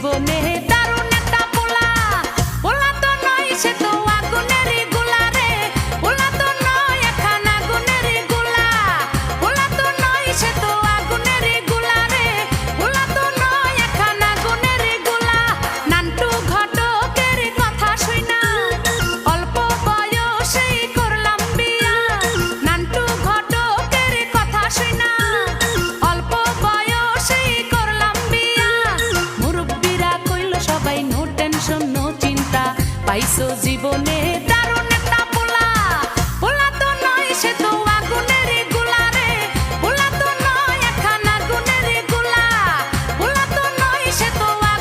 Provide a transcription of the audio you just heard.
জীবনে দারুণ একটা পোলা, পোলা তো নয় সে তো আগুনেরই গোলা রে, পোলা তো নয় এখন আগুনেরই গোলা, পোলা তো নয় সে তো আগুনেরই গোলা রে, পোলা তো নয় এখন আগুনেরই গোলা। নান্টু ঘটকের কথা শুইনা অল্প বয়সেই করলাম বিয়া, নান্টু ঘটকের কথা শুইনা অল্প বয়সেই করলাম বিয়া। মুরব্বিরা কইল সবাই নো টেনশন নো চিন্তা, পাইছো